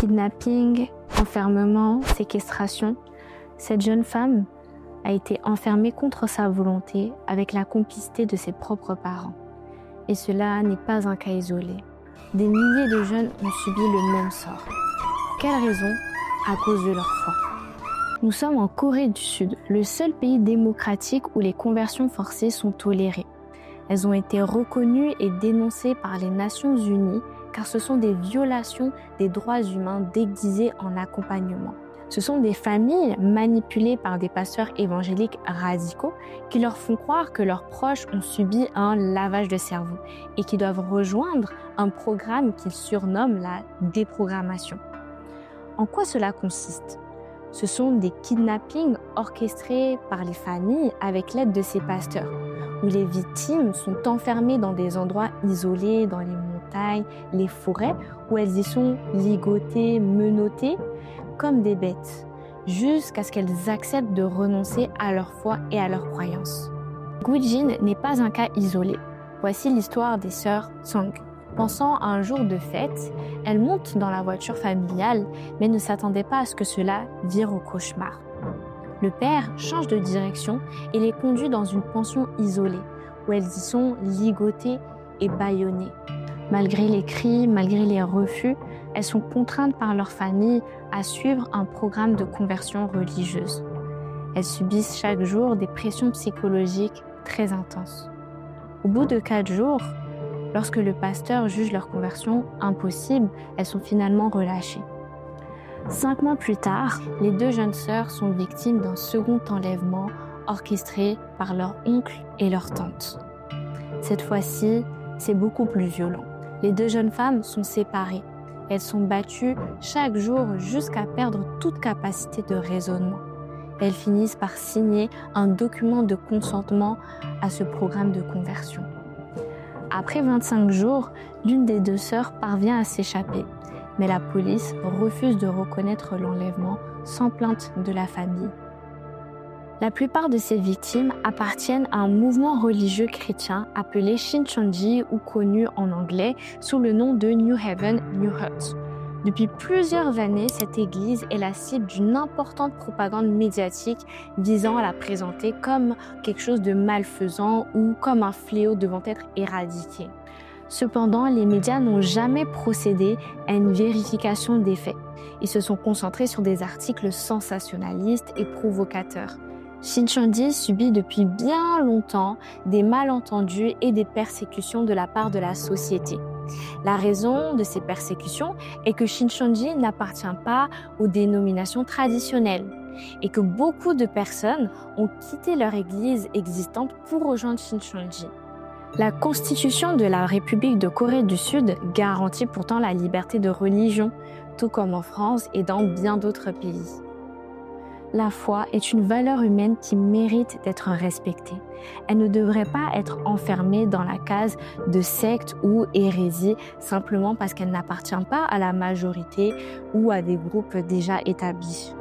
Kidnapping, enfermement, séquestration. Cette jeune femme a été enfermée contre sa volonté avec la complicité de ses propres parents. Et cela n'est pas un cas isolé. Des milliers de jeunes ont subi le même sort. Quelle raison? À cause de leur foi. Nous sommes en Corée du Sud, le seul pays démocratique où les conversions forcées sont tolérées. Elles ont été reconnues et dénoncées par les Nations Unies car ce sont des violations des droits humains déguisées en accompagnement. Ce sont des familles manipulées par des pasteurs évangéliques radicaux qui leur font croire que leurs proches ont subi un lavage de cerveau et qui doivent rejoindre un programme qu'ils surnomment la déprogrammation. En quoi cela consiste? Ce sont des kidnappings orchestrés par les familles avec l'aide de ces pasteurs, où les victimes sont enfermées dans des endroits isolés, dans les montagnes, les forêts, où elles y sont ligotées, menottées, comme des bêtes, jusqu'à ce qu'elles acceptent de renoncer à leur foi et à leurs croyances. Gujin n'est pas un cas isolé. Voici l'histoire des sœurs Song. Pensant à un jour de fête, elles montent dans la voiture familiale, mais ne s'attendaient pas à ce que cela vire au cauchemar. Le père change de direction et les conduit dans une pension isolée, où elles y sont ligotées et bâillonnées. Malgré les cris, malgré les refus, elles sont contraintes par leur famille à suivre un programme de conversion religieuse. Elles subissent chaque jour des pressions psychologiques très intenses. Au bout de 4 jours, lorsque le pasteur juge leur conversion impossible, elles sont finalement relâchées. 5 mois plus tard, les 2 jeunes sœurs sont victimes d'un second enlèvement orchestré par leur oncle et leur tante. Cette fois-ci, c'est beaucoup plus violent. Les 2 jeunes femmes sont séparées. Elles sont battues chaque jour jusqu'à perdre toute capacité de raisonnement. Elles finissent par signer un document de consentement à ce programme de conversion. Après 25 jours, l'une des 2 sœurs parvient à s'échapper, mais la police refuse de reconnaître l'enlèvement sans plainte de la famille. La plupart de ces victimes appartiennent à un mouvement religieux chrétien appelé Shincheonji ou connu en anglais sous le nom de New Heaven, New Earth. Depuis plusieurs années, cette église est la cible d'une importante propagande médiatique visant à la présenter comme quelque chose de malfaisant ou comme un fléau devant être éradiqué. Cependant, les médias n'ont jamais procédé à une vérification des faits. Ils se sont concentrés sur des articles sensationnalistes et provocateurs. Shincheonji subit depuis bien longtemps des malentendus et des persécutions de la part de la société. La raison de ces persécutions est que Shincheonji n'appartient pas aux dénominations traditionnelles et que beaucoup de personnes ont quitté leur église existante pour rejoindre Shincheonji. La constitution de la République de Corée du Sud garantit pourtant la liberté de religion, tout comme en France et dans bien d'autres pays. La foi est une valeur humaine qui mérite d'être respectée. Elle ne devrait pas être enfermée dans la case de secte ou hérésie simplement parce qu'elle n'appartient pas à la majorité ou à des groupes déjà établis.